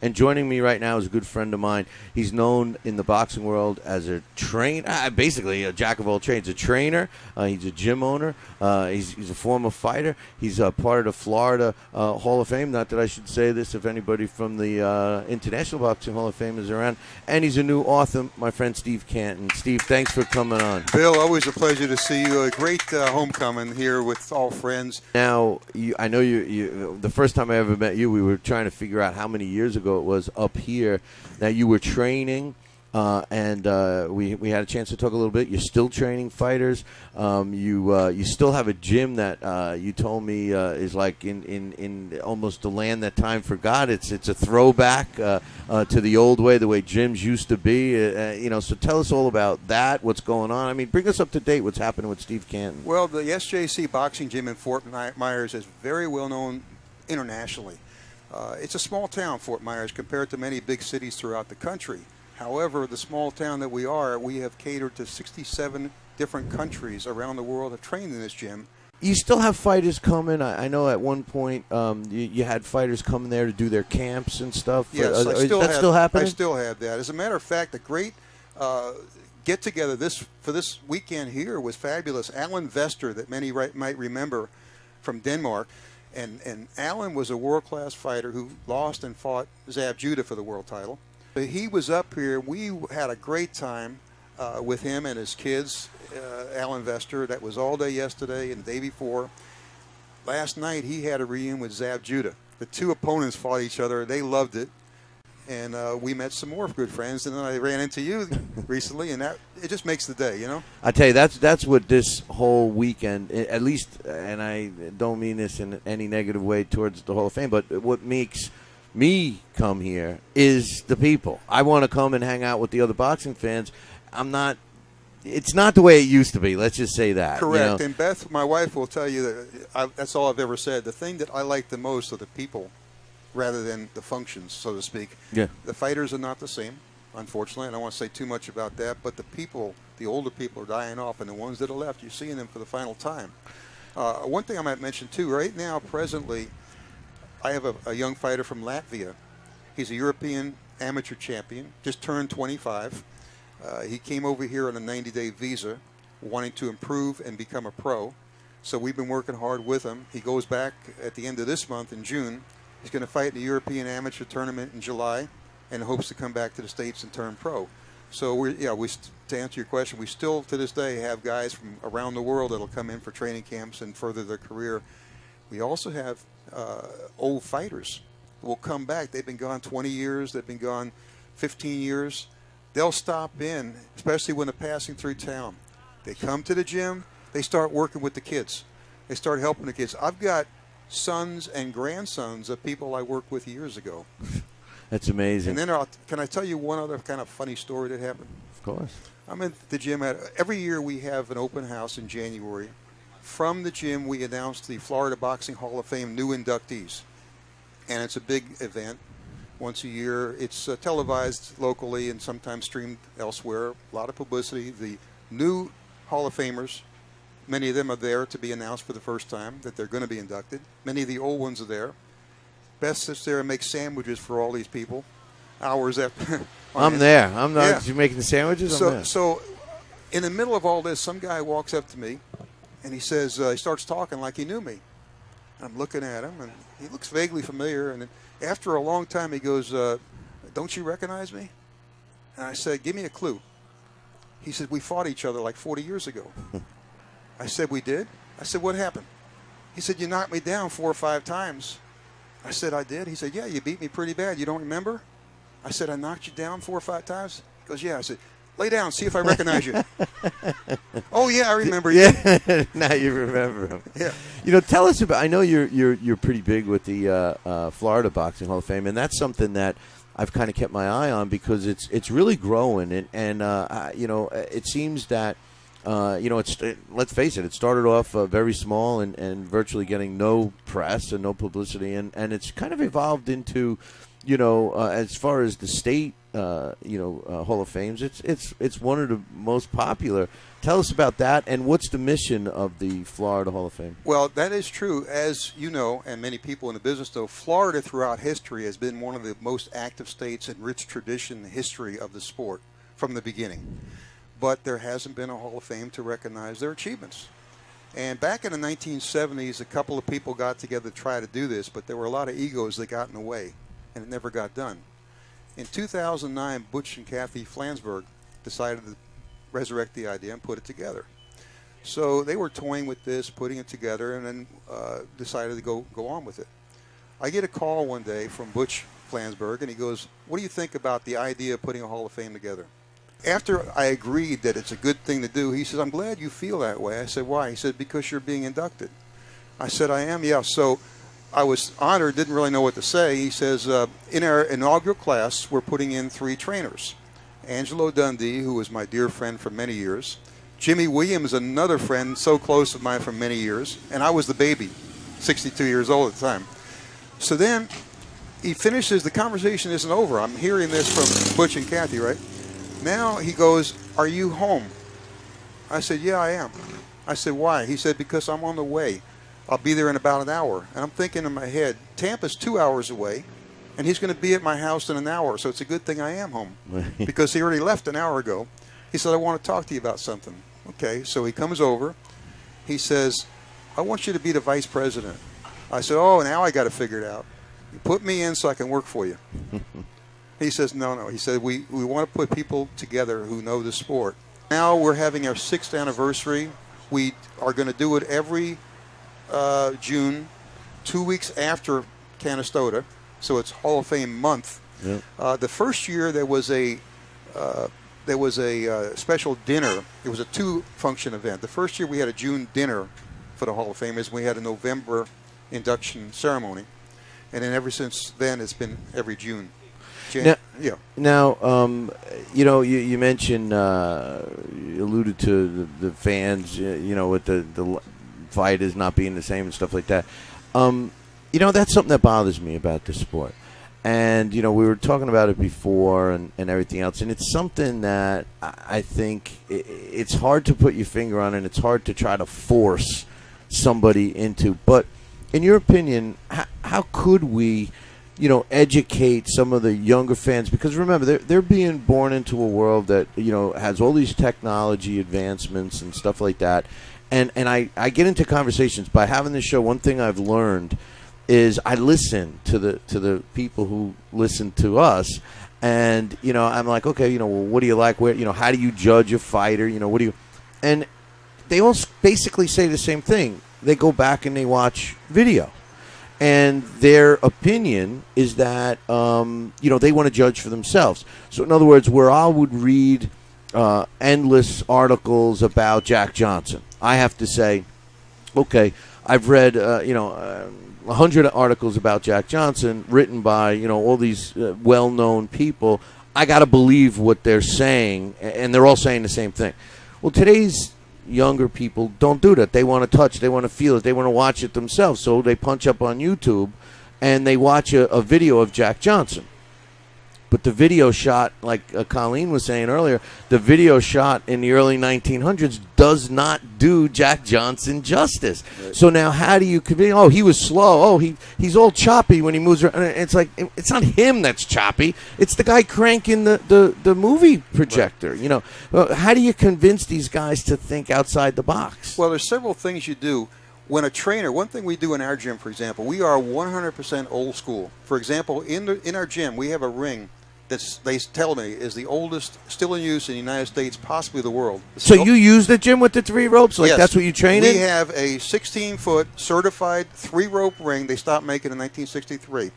And joining me right now is a good friend of mine. He's known in the boxing world as a basically a jack of all trades, a trainer. He's a gym owner. He's a former fighter. He's a part of the Florida Hall of Fame. Not that I should say this if anybody from the International Boxing Hall of Fame is around. And he's a new author, my friend Steve Canton. Steve, thanks for coming on. Bill, always a pleasure to see you. A great homecoming here with all friends. Now, I know you. The first time I ever met you, we were trying to figure out how many years ago it was up here. Now you were training, and we had a chance to talk a little bit. You're still training fighters. You still have a gym that you told me is like in almost the land that time forgot. It's a throwback to the old way, the way gyms used to be. So tell us all about that. What's going on? I mean, bring us up to date. What's happening with Steve Canton? Well, the SJC boxing gym in Fort Myers is very well known internationally. It's a small town, Fort Myers, compared to many big cities throughout the country. However, the small town that we have catered to 67 different countries around the world have trained in this gym. You still have fighters coming. I know at one point you had fighters coming there to do their camps and stuff. Yes, still happening? I still have that. As a matter of fact, a great get-together for this weekend here was fabulous. Alan Vester, that many might remember from Denmark. And Alan was a world-class fighter who lost and fought Zab Judah for the world title. But he was up here. We had a great time with him and his kids, Alan Vester. That was all day yesterday and the day before. Last night he had a reunion with Zab Judah. The two opponents fought each other. They loved it. And we met some more good friends, and then I ran into you recently, and it just makes the day, you know? I tell you, that's what this whole weekend, at least, and I don't mean this in any negative way towards the Hall of Fame, but what makes me come here is the people. I want to come and hang out with the other boxing fans. It's not the way it used to be, let's just say that. Correct, you know? And Beth, my wife, will tell you that that's all I've ever said. The thing that I like the most are the people, rather than the functions, so to speak. Yeah. The fighters are not the same, unfortunately. I don't want to say too much about that, but the people, the older people are dying off, and the ones that are left, you're seeing them for the final time. One thing I might mention, too, right now, presently, I have a young fighter from Latvia. He's a European amateur champion, just turned 25. He came over here on a 90-day visa, wanting to improve and become a pro. So we've been working hard with him. He goes back at the end of this month in June. He's going to fight in the European Amateur Tournament in July and hopes to come back to the States and turn pro. So, to answer your question, we still, to this day, have guys from around the world that will come in for training camps and further their career. We also have old fighters who will come back. They've been gone 20 years. They've been gone 15 years. They'll stop in, especially when they're passing through town. They come to the gym. They start working with the kids. They start helping the kids. I've got sons and grandsons of people I worked with years ago. That's amazing. And then can I tell you one other kind of funny story that happened? Of course. I'm at the gym. Every year we have an open house in January. From the gym, we announce the Florida Boxing Hall of Fame new inductees. And it's a big event once a year. It's televised locally and sometimes streamed elsewhere. A lot of publicity. The new Hall of Famers, many of them are there to be announced for the first time that they're going to be inducted. Many of the old ones are there. Beth sits there and makes sandwiches for all these people. Hours after. I'm there. I'm not. Yeah. You making the sandwiches? I'm there. So, in the middle of all this, some guy walks up to me, and he says, he starts talking like he knew me. I'm looking at him, and he looks vaguely familiar. And then after a long time, he goes, "Don't you recognize me?" And I said, "Give me a clue." He said, "We fought each other like 40 years ago." I said, "We did?" I said, "What happened?" He said, "You knocked me down 4 or 5 times." I said, "I did." He said, "Yeah, you beat me pretty bad. You don't remember?" I said, "I knocked you down 4 or 5 times?" He goes, "Yeah." I said, "Lay down, see if I recognize you." "Oh yeah, I remember you." Yeah, now you remember him. Yeah. You know, tell us about. I know you're pretty big with the Florida Boxing Hall of Fame, and that's something that I've kind of kept my eye on because it's really growing, and it seems that. Let's face it, it started off very small and virtually getting no press and no publicity, and it's kind of evolved into, as far as the state Hall of Fames. It's one of the most popular. Tell us about that, and what's the mission of the Florida Hall of Fame? Well, that is true. As you know, and many people in the business know, Florida throughout history has been one of the most active states and rich tradition and history of the sport from the beginning. But there hasn't been a Hall of Fame to recognize their achievements. And back in the 1970s, a couple of people got together to try to do this, but there were a lot of egos that got in the way, and it never got done. In 2009, Butch and Kathy Flansburgh decided to resurrect the idea and put it together. So they were toying with this, putting it together, and then decided to go on with it. I get a call one day from Butch Flansburgh, and he goes, "What do you think about the idea of putting a Hall of Fame together?" After I agreed that it's a good thing to do, he says, "I'm glad you feel that way." I said, "Why?" He said, "Because you're being inducted." I said, "I am?" "Yeah." So I was honored, didn't really know what to say. He says, in our inaugural class, we're putting in 3 trainers. Angelo Dundee, who was my dear friend for many years. Jimmy Williams, another friend so close of mine for many years. And I was the baby, 62 years old at the time. So then he finishes, the conversation isn't over. I'm hearing this from Butch and Kathy, right? Now he goes, "Are you home?" I said, "Yeah, I am." I said, "Why?" He said, "Because I'm on the way. I'll be there in about an hour." And I'm thinking in my head, Tampa's 2 hours away, and he's going to be at my house in an hour, so it's a good thing I am home. Because he already left an hour ago. He said, "I want to talk to you about something." Okay, so he comes over. He says, "I want you to be the vice president." I said, "Oh, now I got to figure it out. You put me in so I can work for you." He says, no. He said, we want to put people together who know the sport. Now we're having our 6th anniversary. We are going to do it every June, 2 weeks after Canastota. So it's Hall of Fame month. Yep. The first year there was a special dinner. It was a 2-function event. The first year we had a June dinner for the Hall of Famers, and we had a November induction ceremony. And then ever since then, it's been every June. Now, you mentioned, you alluded to the fans, with the fighters not being the same and stuff like that. That's something that bothers me about the sport. And, we were talking about it before and everything else. And it's something that I think it's hard to put your finger on, and it's hard to try to force somebody into. But in your opinion, how could we educate some of the younger fans? Because remember, they're being born into a world that has all these technology advancements and stuff like that. And I get into conversations by having this show. One thing I've learned is I listen to the people who listen to us, and I'm like, okay, well, what do you like? Where how do you judge a fighter? What do you? And they all basically say the same thing. They go back and they watch video. And their opinion is that, they want to judge for themselves. So, in other words, where I would read endless articles about Jack Johnson, I have to say, okay, I've read, 100 articles about Jack Johnson written by, all these well-known people. I got to believe what they're saying, and they're all saying the same thing. Well, today's younger people don't do that. They want to touch, they want to feel it, they want to watch it themselves. So they punch up on YouTube and they watch a video of Jack Johnson. But the video shot, like Colleen was saying earlier, the video shot in the early 1900s does not do Jack Johnson justice. Right. So now how do you convince, he was slow, he's all choppy when he moves around. It's like, it's not him that's choppy, it's the guy cranking the movie projector. Right. How do you convince these guys to think outside the box? Well, there's several things you do. When a trainer, one thing we do in our gym, for example, we are 100% old school. For example, in our gym, we have a ring that they tell me is the oldest still in use in the United States, possibly the world. So you use the gym with the 3 ropes? Like, yes. That's what you train in? We have a 16-foot certified 3-rope ring. They stopped making in 1963.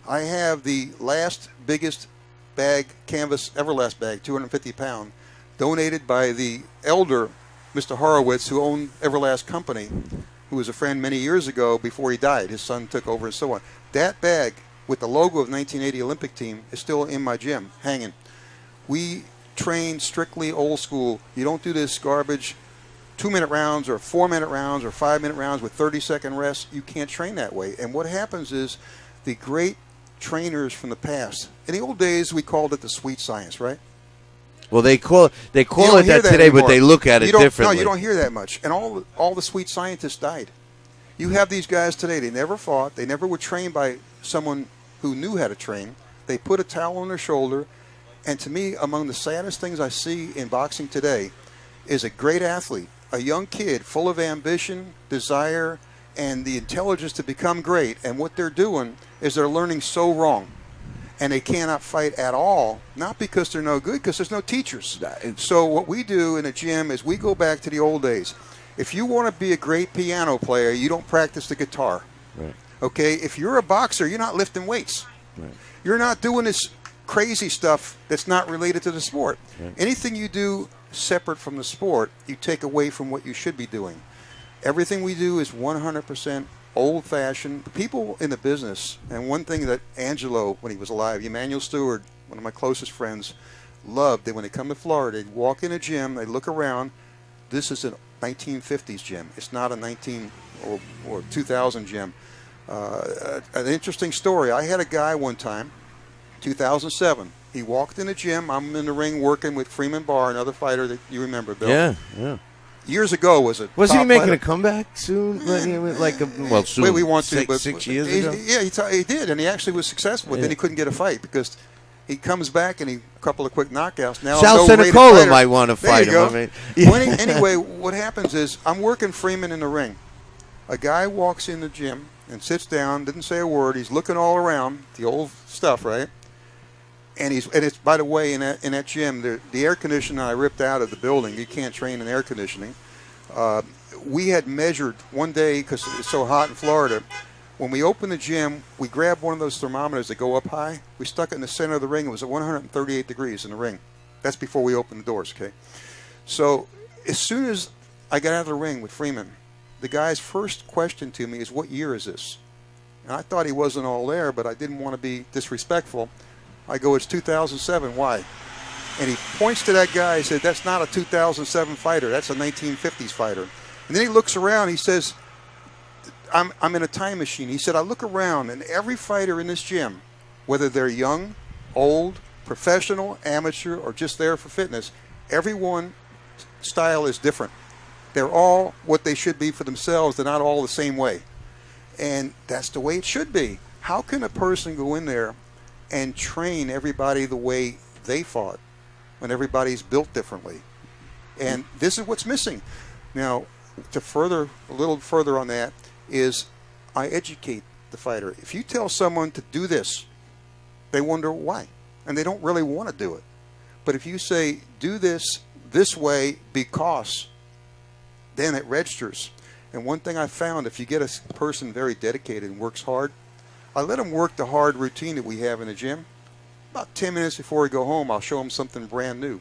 I have the last biggest bag, canvas Everlast bag, 250 pound, donated by the elder Mr. Horowitz, who owned Everlast Company, who was a friend many years ago before he died. His son took over and so on. That bag with the logo of 1980 Olympic team is still in my gym, hanging. We train strictly old school. You don't do this garbage 2-minute rounds or 4-minute rounds or 5-minute rounds with 30-second rests. You can't train that way. And what happens is the great trainers from the past. In the old days, we called it the sweet science, right? Well, they call it that today, anymore. but they look at it differently. No, you don't hear that much. And all the sweet scientists died. You have these guys today. They never fought. They never were trained by someone who knew how to train. They put a towel on their shoulder. And to me, among the saddest things I see in boxing today is a great athlete, a young kid full of ambition, desire, and the intelligence to become great. And what they're doing is they're learning so wrong. And they cannot fight at all, not because they're no good, because there's no teachers. So what we do in the gym is we go back to the old days. If you want to be a great piano player, you don't practice the guitar. Right. Okay? If you're a boxer, you're not lifting weights. Right. You're not doing this crazy stuff that's not related to the sport. Right. Anything you do separate from the sport, you take away from what you should be doing. Everything we do is 100% old-fashioned. People in the business, and one thing that Angelo, when he was alive, Emmanuel Stewart, one of my closest friends, loved that when they come to Florida, they'd walk in a gym, they'd look around. This is a 1950s gym. It's not a 19 or 2000 gym. An interesting story. I had a guy one time, 2007. He walked in the gym. I'm in the ring working with Freeman Barr, another fighter that you remember, Bill. Yeah. Years ago, wasn't he making fighter. a comeback soon? Soon. We want to, but 6 years ago. Yeah, he did, and he actually was successful. But then he couldn't get a fight because he comes back and a couple of quick knockouts. Now Sal Senecola might want to fight him. I mean, well, anyway, what happens is I'm working Freeman in the ring. A guy walks in the gym and sits down, didn't say a word. He's looking all around, the old stuff, right? And it's, by the way, in that gym, the air conditioner I ripped out of the building. You can't train in air conditioning. We had measured one day, because it's so hot in Florida, when we opened the gym, we grabbed one of those thermometers that go up high. We stuck it in the center of the ring. It was at 138 degrees in the ring. That's before we opened the doors, okay? So as soon as I got out of the ring with Freeman, the guy's first question to me is, what year is this? And I thought he wasn't all there, but I didn't want to be disrespectful. I go, it's 2007. Why? And he points to that guy. He said, that's not a 2007 fighter. That's a 1950s fighter. And then he looks around. He says, I'm in a time machine. He said, I look around, and every fighter in this gym, whether they're young, old, professional, amateur, or just there for fitness, everyone's style is different. They're all what they should be for themselves. They're not all the same way. And that's the way it should be. How can a person go in there and train everybody the way they fought when everybody's built differently? And this is what's missing. Now, a little further on that is I educate the fighter. If you tell someone to do this, they wonder why, and they don't really want to do it. But if you say, do this way because, then it registers. And one thing I found, if you get a person very dedicated and works hard, I let them work the hard routine that we have in the gym. About 10 minutes before we go home, I'll show him something brand new.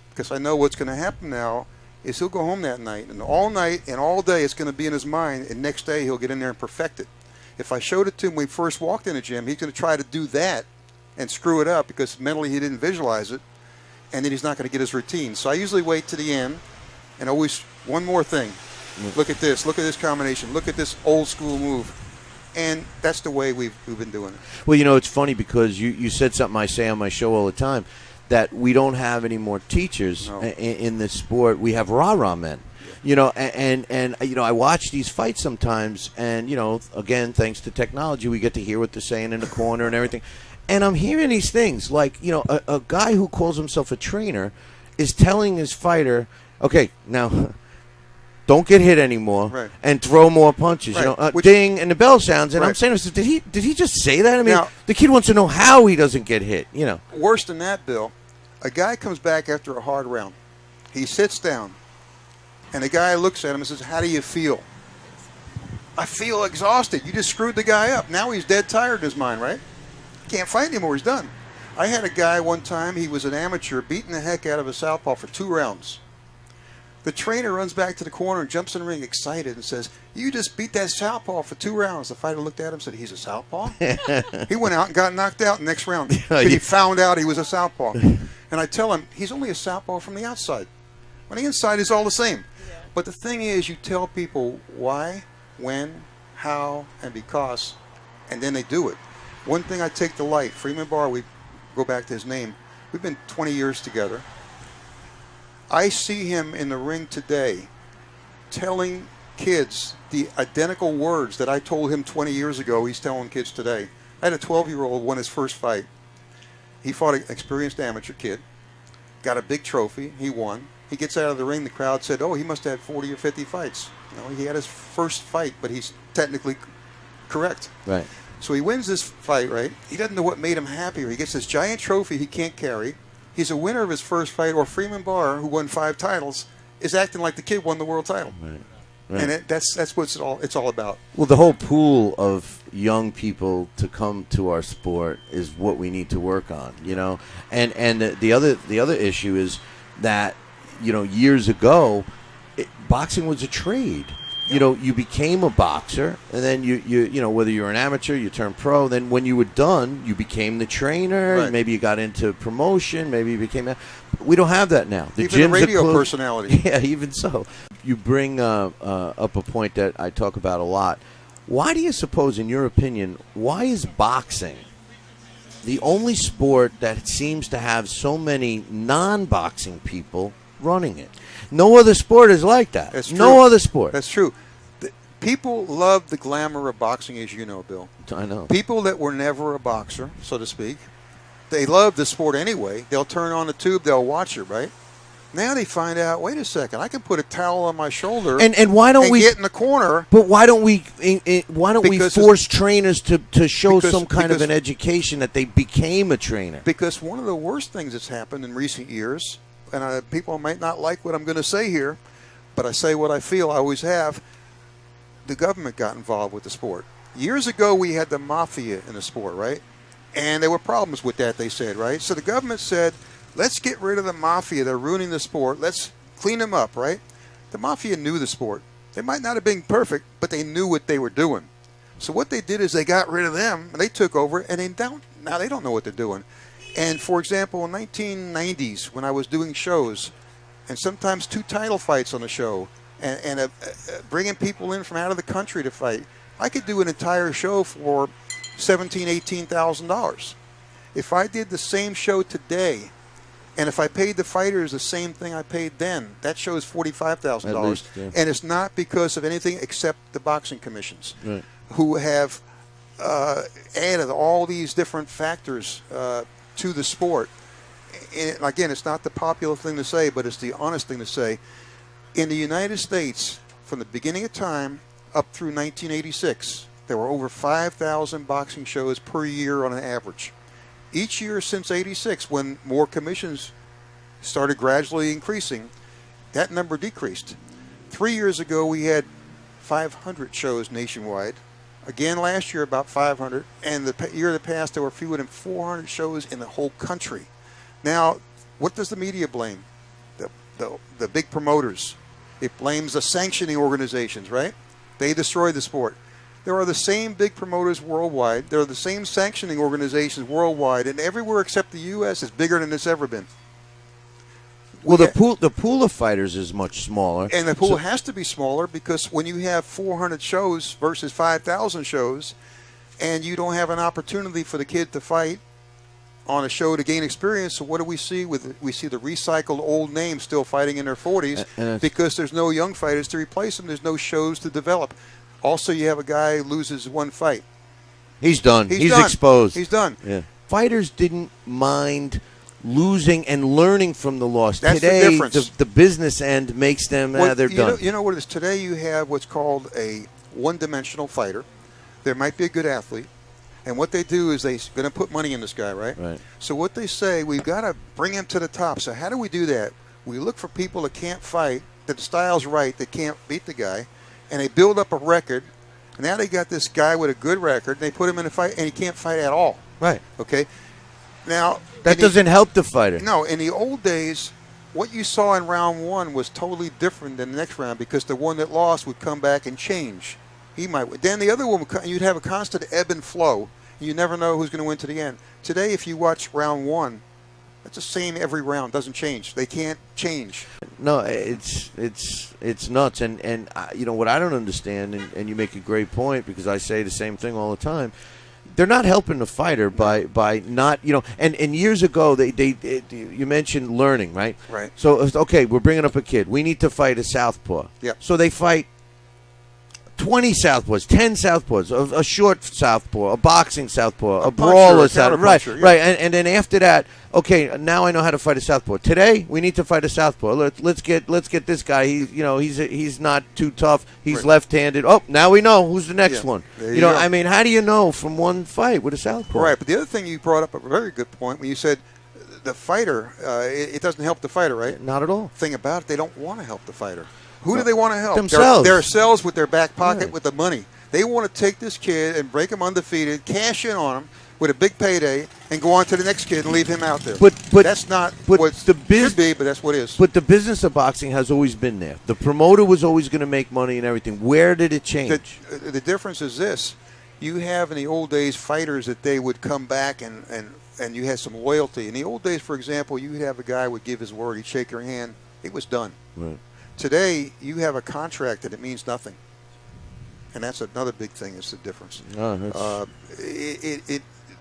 Because I know what's going to happen now is he'll go home that night, and all night and all day it's going to be in his mind, and next day he'll get in there and perfect it. If I showed it to him when he first walked in the gym, he's going to try to do that and screw it up because mentally he didn't visualize it, and then he's not going to get his routine. So I usually wait to the end, and always one more thing. Look at this combination, look at this old school move. And that's the way we've been doing it. Well, it's funny because you said something I say on my show all the time, that we don't have any more teachers in this sport. We have rah-rah men. And I watch these fights sometimes, and again, thanks to technology, we get to hear what they're saying in the corner and everything. And I'm hearing these things like, a guy who calls himself a trainer is telling his fighter, okay, now don't get hit anymore, and throw more punches. Ding, and the bell sounds, and I'm saying, did he just say that? I mean, the kid wants to know how he doesn't get hit. Worse than that, Bill, a guy comes back after a hard round. He sits down, and the guy looks at him and says, how do you feel? I feel exhausted. You just screwed the guy up. Now he's dead tired in his mind, right? Can't fight anymore. He's done. I had a guy one time, he was an amateur, beating the heck out of a southpaw for 2 rounds. The trainer runs back to the corner and jumps in the ring excited and says, you just beat that southpaw for 2 rounds. The fighter looked at him and said, he's a southpaw? He went out and got knocked out in the next round. He found out he was a southpaw. And I tell him, he's only a southpaw from the outside. On the inside, he's all the same. Yeah. But the thing is, you tell people why, when, how, and because, and then they do it. One thing I take delight, Freeman Barr, we go back to his name, we've been 20 years together. I see him in the ring today telling kids the identical words that I told him 20 years ago he's telling kids today. I had a 12-year-old won his first fight. He fought an experienced amateur kid, got a big trophy, he won. He gets out of the ring, the crowd said, oh, he must have had 40 or 50 fights. You know, he had his first fight, but he's technically correct. Right. So he wins this fight, right? He doesn't know what made him happier. He gets this giant trophy he can't carry. He's a winner of his first fight, or Freeman Barr, who won 5 titles, is acting like the kid won the world title. Right. Right. And that's what it's all about. Well, the whole pool of young people to come to our sport is what we need to work on, you know. And the other issue is that, you know, years ago, boxing was a trade. You know, you became a boxer, and then you know, whether you're an amateur, you turned pro. Then when you were done, you became the trainer. Right. Maybe you got into promotion. Maybe you became. We don't have that now. The even gyms a radio are closed. personality. Yeah, even so. You bring up a point that I talk about a lot. Why do you suppose, in your opinion, why is boxing the only sport that seems to have so many non-boxing people running it? No other sport is like that. That's true. No other sport. That's true. People love the glamour of boxing, as you know, Bill. I know. People that were never a boxer, so to speak, they love the sport anyway. They'll turn on the tube, they'll watch it, right? Now they find out, wait a second, I can put a towel on my shoulder and why don't we get in the corner? But why don't we force trainers to show some kind of because an education that they became a trainer? Because one of the worst things that's happened in recent years, and people might not like what I'm going to say here, but I say what I feel, I always have, the government got involved with the sport. Years ago, we had the mafia in the sport, right? And there were problems with that, they said, right? So the government said, let's get rid of the mafia. They're ruining the sport. Let's clean them up, right? The mafia knew the sport. They might not have been perfect, but they knew what they were doing. So what they did is they got rid of them, and they took over, and now they don't know what they're doing. And, for example, in 1990s, when I was doing shows, and sometimes 2 title fights on a show, and bringing people in from out of the country to fight, I could do an entire show for $17,000, $18,000. If I did the same show today, and if I paid the fighters the same thing I paid then, that show is $45,000. Yeah. And it's not because of anything except the boxing commissions, Right. who have added all these different factors to the sport. And again, it's not the popular thing to say, but it's the honest thing to say. In the United States, from the beginning of time up through 1986, there were over 5,000 boxing shows per year on an average. Each year since 86, when more commissions started gradually increasing, that number decreased. 3 years ago, we had 500 shows nationwide. Again, last year, about 500. And the year that passed, there were fewer than 400 shows in the whole country. Now, what does the media blame? The big promoters. It blames the sanctioning organizations, right? They destroy the sport. There are the same big promoters worldwide. There are the same sanctioning organizations worldwide, and everywhere except the U.S. is bigger than it's ever been. Well, the pool of fighters is much smaller. And the pool has to be smaller because when you have 400 shows versus 5,000 shows, and you don't have an opportunity for the kid to fight on a show to gain experience, so what do we see? We see the recycled old names still fighting in their 40s because there's no young fighters to replace them. There's no shows to develop. Also, you have a guy who loses one fight. He's done. He's done. exposed. He's done. Yeah. Fighters didn't mind losing and learning from the loss. That's Today, the difference. The business end makes them, they're done. You know what it is? Today you have what's called a one-dimensional fighter. There might be a good athlete. And what they do is they're going to put money in this guy, right? Right. So what they say, we've got to bring him to the top. So how do we do that? We look for people that can't fight, that the style's right, that can't beat the guy, and they build up a record. And now they got this guy with a good record, and they put him in a fight, and he can't fight at all. Right. Okay? Now, that doesn't help the fighter. No, in the old days, what you saw in round one was totally different than the next round because the one that lost would come back and change. He might. Then the other one would come, you'd have a constant ebb and flow. You never know who's going to win to the end. Today, if you watch round one, it's the same every round. Doesn't change. They can't change. No, it's nuts. And you know what I don't understand, and you make a great point because I say the same thing all the time. they're not helping the fighter by not, and years ago you mentioned learning, right? Right. So okay, we're bringing up a kid. We need to fight a southpaw. Yep. So they fight 20 southpaws, 10 southpaws, a short southpaw, a boxing southpaw, a brawler southpaw. Right, yeah. right. And then after that, okay, now I know how to fight a southpaw. Today, we need to fight a southpaw. Let's get this guy. He's not too tough. He's Right. left-handed. Oh, now we know who's the next Yeah. one. There you go. I mean, how do you know from one fight with a southpaw? Right, but the other thing you brought up a very good point when you said the fighter, it doesn't help the fighter, right? Not at all. Thing about it, they don't want to help the fighter. Who do they want to help? Themselves. Themselves with their back pocket Right. with the money. They want to take this kid and break him undefeated, cash in on him with a big payday, and go on to the next kid and leave him out there. But that's not but what the should be, but that's what is. But the business of boxing has always been there. The promoter was always going to make money and everything. Where did it change? The difference is this. You have in the old days fighters that they would come back and you had some loyalty. In the old days, for example, you would have a guy would give his word, he'd shake your hand, it was done. Right. Today, you have a contract and it means nothing. And that's another big thing is the difference. Oh,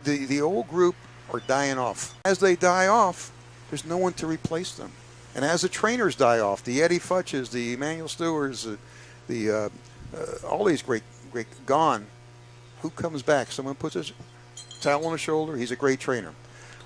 The old group are dying off. As they die off, there's no one to replace them. And as the trainers die off, the Eddie Futches, the Emmanuel Stewarts, all these great gone, who comes back? Someone puts his towel on his shoulder, he's a great trainer.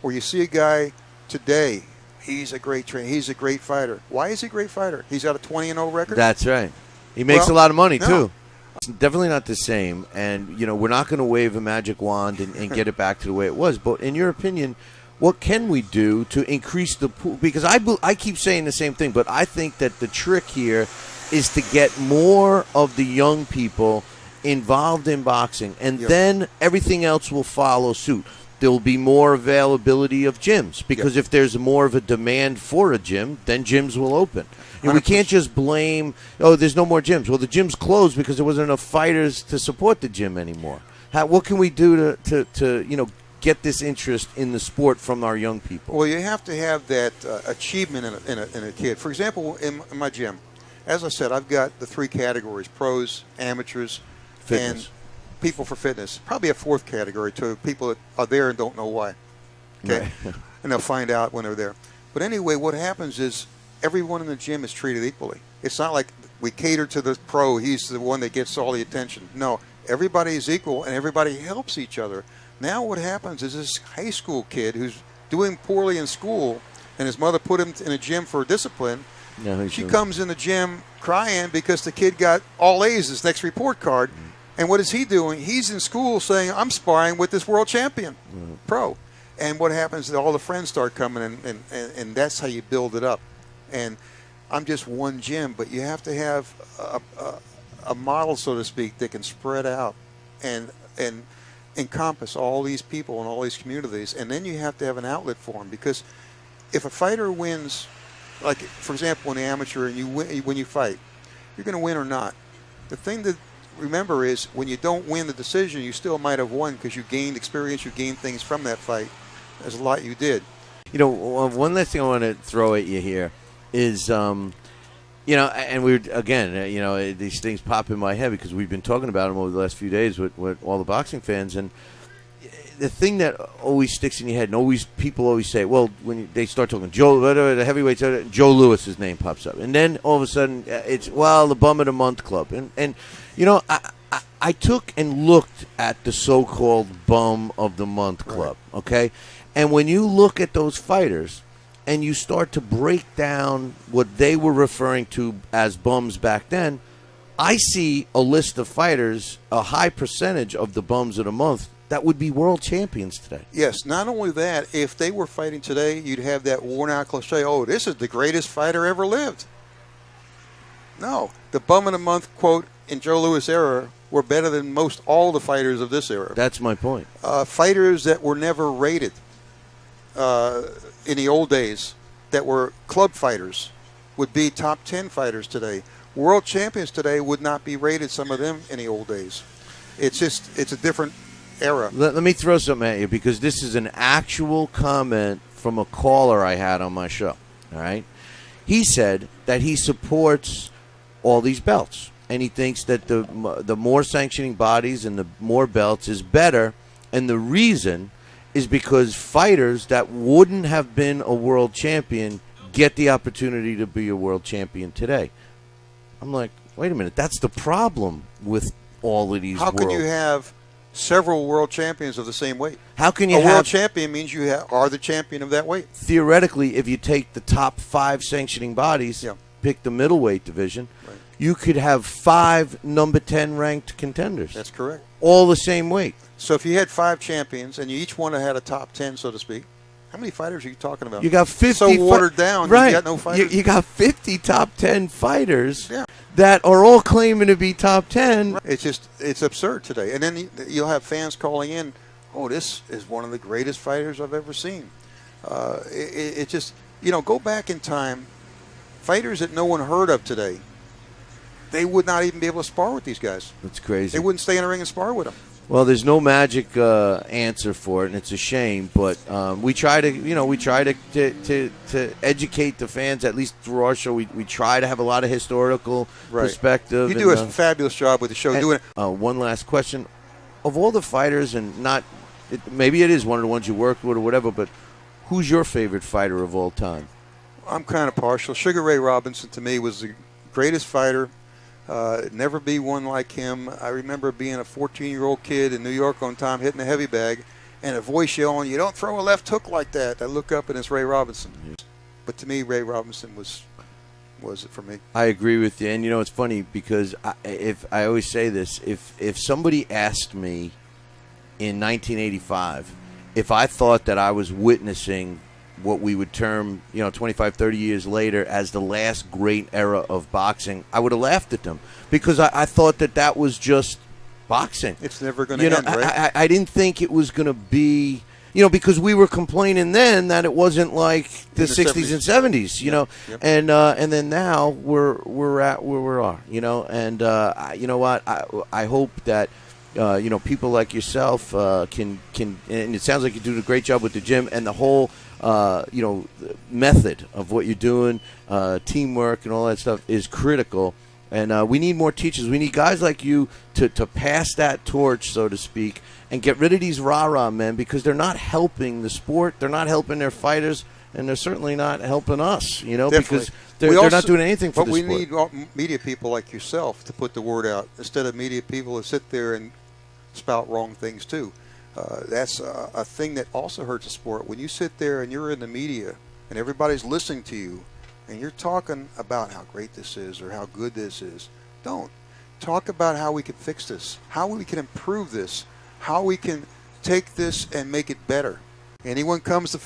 Or you see a guy today, he's a great trainer, he's a great fighter. Why is he a great fighter? He's got a 20-0 record? That's right. He makes a lot of money, no. too. It's definitely not the same, and we're not going to wave a magic wand and get it back to the way it was. But in your opinion, what can we do to increase the pool? Because I keep saying the same thing, but I think that the trick here is to get more of the young people involved in boxing, and then everything else will follow suit. There will be more availability of gyms, because if there's more of a demand for a gym, then gyms will open. We can't just blame, there's no more gyms. Well, the gym's closed because there wasn't enough fighters to support the gym anymore. What can we do to get this interest in the sport from our young people? Well, you have to have that achievement in a kid. For example, in my gym, as I said, I've got the 3 categories: pros, amateurs, Fitness. and people for fitness. Probably a 4th category too, people that are there and don't know why. Okay, Right. And they'll find out when they're there. But anyway, what happens is everyone in the gym is treated equally. It's not like we cater to the pro, he's the one that gets all the attention. No, everybody is equal and everybody helps each other. Now what happens is this high school kid who's doing poorly in school and his mother put him in a gym for discipline, she comes in the gym crying because the kid got all A's his next report card. And what is he doing? He's in school saying, I'm sparring with this world champion pro. And what happens is all the friends start coming, and that's how you build it up. And I'm just one gym, but you have to have a model, so to speak, that can spread out and encompass all these people and all these communities. And then you have to have an outlet for them, because if a fighter wins, like, for example, in the amateur, and when you fight, you're going to win or not. The thing to remember is when you don't win the decision, you still might have won because you gained experience, you gained things from that fight. There's a lot you did. One last thing I want to throw at you here is, and these things pop in my head because we've been talking about them over the last few days with all the boxing fans, and the thing that always sticks in your head, and people always say, well, when they start talking the heavyweights, Joe Lewis's name pops up, and then all of a sudden it's the Bum of the Month Club, and I took and looked at the so-called Bum of the Month Club, okay, and when you look at those fighters and you start to break down what they were referring to as bums back then, I see a list of fighters, a high percentage of the Bums of the Month that would be world champions today. Yes, not only that, if they were fighting today, you'd have that worn-out cliche, this is the greatest fighter ever lived. No, the Bum of the Month quote in Joe Louis era were better than all the fighters of this era. That's my point. Fighters that were never rated in the old days, that were club fighters, would be top 10 fighters today. World champions today would not be rated, some of them, in the old days. It's a different era. Let me throw something at you, because this is an actual comment from a caller I had on my show. All right, he said that he supports all these belts, and he thinks that the more sanctioning bodies and the more belts is better And the reason is because fighters that wouldn't have been a world champion get the opportunity to be a world champion today. I'm like, wait a minute, that's the problem with all of these. How can you have several world champions of the same weight? How can you a have world champion means you are the champion of that weight. Theoretically, if you take the top 5 sanctioning bodies, pick the middleweight division, you could have 5 number 10 ranked contenders. That's correct. All the same weight. So if you had 5 champions and you each one had a top 10, so to speak, how many fighters are you talking about? You got 50. So watered down. Right. You got no fighters. You got 50 top 10 fighters that are all claiming to be top 10. Right. It's absurd today. And then you'll have fans calling in, oh, this is one of the greatest fighters I've ever seen. It just, go back in time, fighters that no one heard of today, they would not even be able to spar with these guys. That's crazy. They wouldn't stay in a ring and spar with them. Well, there's no magic answer for it, and it's a shame. But we try to educate the fans, at least through our show. We try to have a lot of historical perspective. You do a fabulous job with the show doing it. One last question: of all the fighters, and maybe it is one of the ones you worked with or whatever, but who's your favorite fighter of all time? I'm kind of partial. Sugar Ray Robinson to me was the greatest fighter. Never be one like him. I remember being a 14-year-old kid in New York on time, hitting a heavy bag, and a voice yelling, "You don't throw a left hook like that." I look up and it's Ray Robinson. But to me, Ray Robinson was it for me. I agree with you, and it's funny because I always say this: if somebody asked me in 1985 if I thought that I was witnessing what we would term, 25, 30 years later as the last great era of boxing, I would have laughed at them because I thought that was just boxing. It's never going to end, right? I didn't think it was going to be, because we were complaining then that it wasn't like the 60s and 70s, and then now we're at where we are, and you know what? I hope that people like yourself can, and it sounds like you're doing a great job with the gym and the whole method of what you're doing, teamwork and all that stuff is critical. And we need more teachers. We need guys like you to pass that torch, so to speak, and get rid of these rah-rah men because they're not helping the sport. They're not helping their fighters, and they're certainly not helping us, because they're not doing anything for the sport. But we need media people like yourself to put the word out instead of media people who sit there and spout wrong things too. That's a thing that also hurts the sport. When you sit there and you're in the media and everybody's listening to you and you're talking about how great this is or how good this is, don't. Talk about how we can fix this, how we can improve this, how we can take this and make it better. Anyone comes to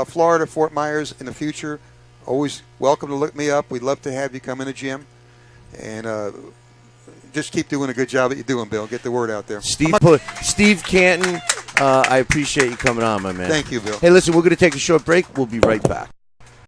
Florida, Fort Myers in the future, always welcome to look me up. We'd love to have you come in the gym. And just keep doing a good job that you're doing, Bill. Get the word out there. Steve Canton, I appreciate you coming on, my man. Thank you, Bill. Hey, listen, we're going to take a short break. We'll be right back.